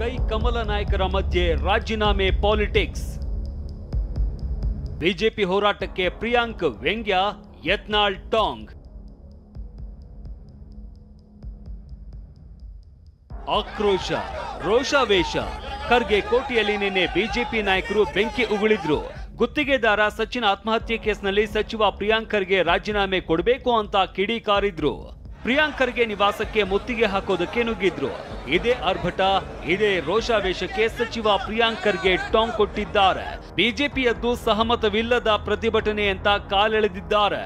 ಕೈ ಕಮಲ ನಾಯಕರ ಮಧ್ಯೆ ರಾಜೀನಾಮೆ ಪಾಲಿಟಿಕ್ಸ್. ಬಿಜೆಪಿ ಹೋರಾಟಕ್ಕೆ ಪ್ರಿಯಾಂಕ್ ವ್ಯಂಗ್ಯ, ಯತ್ನಾಳ್ ಟಾಂಗ್. ಆಕ್ರೋಶ, ರೋಷಾವೇಶ. ಖರ್ಗೆ ಕೋಟೆಯಲ್ಲಿ ನಿನ್ನೆ ಬಿಜೆಪಿ ನಾಯಕರು ಬೆಂಕಿ ಉಗುಳಿದ್ರು. ಗುತ್ತಿಗೆದಾರ ಸಚಿನ್ ಆತ್ಮಹತ್ಯೆ ಕೇಸ್ನಲ್ಲಿ ಸಚಿವ ಪ್ರಿಯಾಂಕ್ ಖರ್ಗೆ ರಾಜೀನಾಮೆ ಕೊಡಬೇಕು ಅಂತ ಕಿಡಿಕಾರಿದ್ರು. ಪ್ರಿಯಾಂಕ್ ಖರ್ಗೆ ನಿವಾಸಕ್ಕೆ ಮುತ್ತಿಗೆ ಹಾಕೋದಕ್ಕೆ ನುಗ್ಗಿದ್ರು. ಇದೇ ಆರ್ಭಟ, ಇದೇ ರೋಷಾವೇಶಕ್ಕೆ ಸಚಿವ ಪ್ರಿಯಾಂಕ್ ಖರ್ಗೆ ಟಾಂಗ್ ಕೊಟ್ಟಿದ್ದಾರೆ. ಬಿಜೆಪಿಯದ್ದು ಸಹಮತವಿಲ್ಲದ ಪ್ರತಿಭಟನೆ ಅಂತ ಕಾಲೆಳೆದಿದ್ದಾರೆ.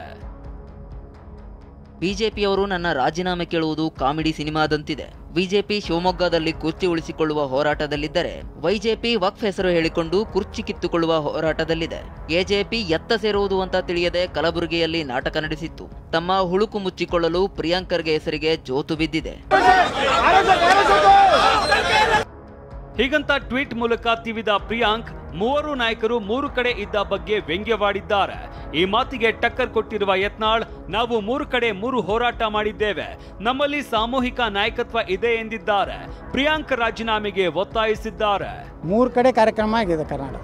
ಬಿಜೆಪಿಯವರು ನನ್ನ ರಾಜೀನಾಮೆ ಕೇಳುವುದು ಕಾಮಿಡಿ ಸಿನಿಮಾದಂತಿದೆ. ಬಿಜೆಪಿ ಶಿವಮೊಗ್ಗದಲ್ಲಿ ಕುರ್ಚಿ ಉಳಿಸಿಕೊಳ್ಳುವ ಹೋರಾಟದಲ್ಲಿದ್ದರೆ ವೈಜೆಪಿ ವಕ್ಫ್ ಹೆಸರು ಹೇಳಿಕೊಂಡು ಕುರ್ಚಿ ಕಿತ್ತುಕೊಳ್ಳುವ ಹೋರಾಟದಲ್ಲಿದೆ. ಎಜೆಪಿ ಎತ್ತ ಸೇರುವುದು ಅಂತ ತಿಳಿಯದೆ ಕಲಬುರಗಿಯಲ್ಲಿ ನಾಟಕ ನಡೆಸಿತ್ತು. ತಮ್ಮ ಹುಳುಕು ಮುಚ್ಚಿಕೊಳ್ಳಲು ಪ್ರಿಯಾಂಕ್ ಖರ್ಗೆ ಹೆಸರಿಗೆ ಜೋತು ಬಿದ್ದಿದೆ. ಹೀಗಂತ ಟ್ವೀಟ್ ಮೂಲಕ ತಿವಿದ ಪ್ರಿಯಾಂಕ್, ಮೂವರು ನಾಯಕರು ಮೂರು ಕಡೆ ಇದ್ದ ಬಗ್ಗೆ ವ್ಯಂಗ್ಯವಾಡಿದ್ದಾರೆ. ಈ ಮಾತಿಗೆ ಟಕ್ಕರ್ ಕೊಟ್ಟಿರುವ ಯತ್ನಾಳ್, ನಾವು ಮೂರು ಕಡೆ ಮೂರು ಹೋರಾಟ ಮಾಡಿದ್ದೇವೆ, ನಮ್ಮಲ್ಲಿ ಸಾಮೂಹಿಕ ನಾಯಕತ್ವ ಇದೆ ಎಂದಿದ್ದಾರೆ. ಪ್ರಿಯಾಂಕ್ ರಾಜೀನಾಮೆಗೆ ಒತ್ತಾಯಿಸಿದ್ದಾರೆ. ಮೂರು ಕಡೆ ಕಾರ್ಯಕ್ರಮ ಆಗಿದೆ. ಕರ್ನಾಟಕ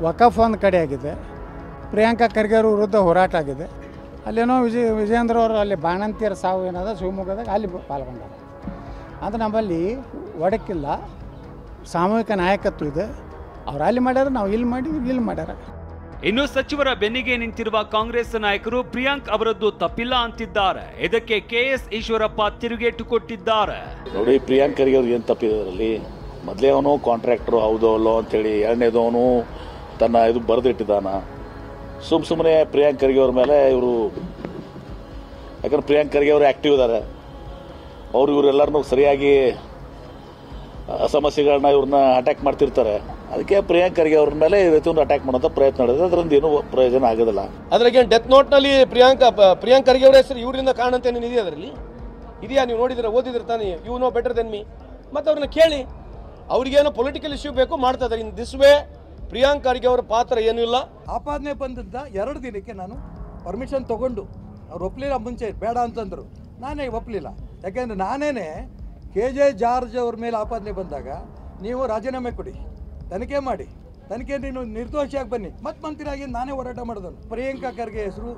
ವಕಫ್ ಒಂದು ಕಡೆ ಆಗಿದೆ, ಪ್ರಿಯಾಂಕಾ ಖರ್ಗೆ ಅವರ ವಿರುದ್ಧ ಹೋರಾಟ ಆಗಿದೆ. ಅಲ್ಲೇನೋ ವಿಜೇಂದ್ರ ಅವರು ಅಲ್ಲಿ ಬಾಣಂತಿಯರ ಸಾವು ಏನದ ಶಿವಮೊಗ್ಗದಾಗ ಅಲ್ಲಿ ಪಾಲ್ಗೊಂಡಾರೆ. ಅದು ನಮ್ಮಲ್ಲಿ ಒಡಕಿಲ್ಲ, ಸಾಮೂಹಿಕ ನಾಯಕತ್ವ ಇದೆ. ಅವ್ರು ಅಲ್ಲಿ ಮಾಡ್ಯಾರ, ನಾವು ಇಲ್ಲಿ ಮಾಡಿದ್ವಿ, ಇಲ್ಲಿ ಮಾಡ್ಯಾರ. ಇನ್ನು ಸಚಿವರ ಬೆನ್ನಿಗೆ ನಿಂತಿರುವ ಕಾಂಗ್ರೆಸ್ ನಾಯಕರು ಪ್ರಿಯಾಂಕ್ ಅವರದ್ದು ತಪ್ಪಿಲ್ಲ ಅಂತಿದ್ದಾರೆ. ಇದಕ್ಕೆ ಕೆಎಸ್ ಈಶ್ವರಪ್ಪ ತಿರುಗೇಟು ಕೊಟ್ಟಿದ್ದಾರೆ. ನೋಡಿ, ಪ್ರಿಯಾಂಕ್ ಖರ್ಗೆ ಅವ್ರಿಗೆ ಏನು ತಪ್ಪಿದೆ ಅದರಲ್ಲಿ? ಮೊದಲೇ ಅವನು ಕಾಂಟ್ರಾಕ್ಟರು ಹೌದೋ ಅಲ್ಲೋ ಅಂತೇಳಿ, ಎರಡನೇದವನು ತನ್ನ ಇದು ಬರೆದಿಟ್ಟಿದ್ದಾನ. ಸುಮ್ಮನೆ ಪ್ರಿಯಾಂಕ್ ಖರ್ಗೆ ಅವ್ರ ಮೇಲೆ ಇವರು, ಯಾಕಂದ್ರೆ ಪ್ರಿಯಾಂಕ್ ಖರ್ಗೆ ಅವರು ಆಕ್ಟಿವ್ ಇದ್ದಾರೆ. ಇವರೆಲ್ಲರನ್ನೂ ಸರಿಯಾಗಿ ಸಮಸ್ಯೆಗಳನ್ನ ಇವ್ರನ್ನ ಅಟ್ಯಾಕ್ ಮಾಡ್ತಿರ್ತಾರೆ. ಅದಕ್ಕೆ ಪ್ರಿಯಾಂಕ್ ಖರ್ಗೆ ಅವ್ರ ಮೇಲೆ ಒಂದು ಅಟ್ಯಾಕ್ ಮಾಡೋಂಥ ಪ್ರಯತ್ನ ನಡೆದಿದೆ. ಅದರಿಂದ ಏನೂ ಪ್ರಯೋಜನ ಆಗೋದಿಲ್ಲ. ಅದ್ರಾಗೆ ಡೆತ್ ನೋಟ್ನಲ್ಲಿ ಪ್ರಿಯಾಂಕ್ ಖರ್ಗೆ ಅವರ ಹೆಸರು ಇವರಿಂದ ಕಾಣಂತ ಇದೆಯಾ? ಅದರಲ್ಲಿ ಇದೆಯಾ? ನೀವು ನೋಡಿದ್ರೆ ಓದಿದ್ರೆ ತಾನೇ, you know better than me. ಮತ್ತು ಅವ್ರನ್ನ ಕೇಳಿ, ಅವ್ರಿಗೇನೋ ಪೊಲಿಟಿಕಲ್ ಇಶ್ಯೂ ಬೇಕು ಮಾಡ್ತಾ ಇದ್ದಾರೆ. In this way Priyank Kharge ಅವರ ಪಾತ್ರ ಏನೂ ಇಲ್ಲ. ಆಪಾದನೆ ಬಂದಂತ 2 ದಿನಕ್ಕೆ ನಾನು ಪರ್ಮಿಷನ್ ತಗೊಂಡು, ಅವ್ರು ಒಪ್ಪಲಿಲ್ಲ. ಮುಂಚೆ ಬೇಡ ಅಂತಂದ್ರು, ನಾನೇ ಒಪ್ಪಲಿಲ್ಲ. ಯಾಕೆಂದ್ರೆ ನಾನೇನೆ KJ ಜಾರ್ಜ್ ಅವ್ರ ಮೇಲೆ ಆಪಾದನೆ ಬಂದಾಗ, ನೀವು ರಾಜೀನಾಮೆ ಕೊಡಿ, ತನಿಖೆ ಮಾಡಿ, ತನಿಖೆ ನೀನು ನಿರ್ದೋಷಿಯಾಗಿ ಬನ್ನಿ, ಮತ್ತೆ ಮಂತ್ರಿಯಾಗಿ ನಾನೇ ಹೋರಾಟ ಮಾಡಿದನು. ಪ್ರಿಯಾಂಕಾ ಖರ್ಗೆ ಹೆಸರು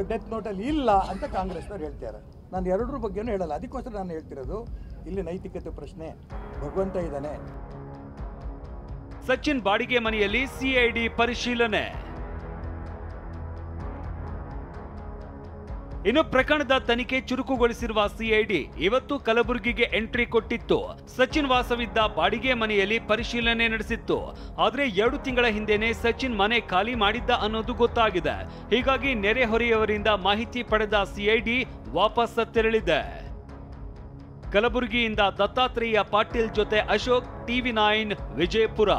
ಡೆತ್ ನೋಟಲ್ಲಿ ಇಲ್ಲ ಅಂತ ಕಾಂಗ್ರೆಸ್ನವ್ರು ಹೇಳ್ತಾರೆ. ನಾನು ಎರಡರ ಬಗ್ಗೆನೂ ಹೇಳಲ್ಲ. ಅದಕ್ಕೋಸ್ಕರ ನಾನು ಹೇಳ್ತಿರೋದು, ಇಲ್ಲಿ ನೈತಿಕತೆ ಪ್ರಶ್ನೆ, ಭಗವಂತ ಇದ್ದಾನೆ. ಸಚಿನ್ ಬಾಡಿಗೆ ಮನೆಯಲ್ಲಿ ಸಿಐಡಿ ಪರಿಶೀಲನೆ. ಇನ್ನು ಪ್ರಕರಣದ ತನಿಖೆ ಚುರುಕುಗೊಳಿಸಿರುವ ಸಿಐಡಿ ಇವತ್ತು ಕಲಬುರಗಿಗೆ ಎಂಟ್ರಿ ಕೊಟ್ಟಿತ್ತು. ಸಚಿನ್ ವಾಸವಿದ್ದ ಬಾಡಿಗೆ ಮನೆಯಲ್ಲಿ ಪರಿಶೀಲನೆ ನಡೆಸಿತ್ತು. ಆದ್ರೆ 2 ತಿಂಗಳ ಹಿಂದೆನೆ ಸಚಿನ್ ಮನೆ ಖಾಲಿ ಮಾಡಿದ್ದ ಅನ್ನೋದು ಗೊತ್ತಾಗಿದೆ. ಹೀಗಾಗಿ ನೆರೆಹೊರೆಯವರಿಂದ ಮಾಹಿತಿ ಪಡೆದ ಸಿಐಡಿ ವಾಪಸ್ ತೆರಳಿದೆ. ಕಲಬುರಗಿಯಿಂದ ದತ್ತಾತ್ರೇಯ ಪಾಟೀಲ್ ಜೊತೆ ಅಶೋಕ್, TV9 ವಿಜಯಪುರ.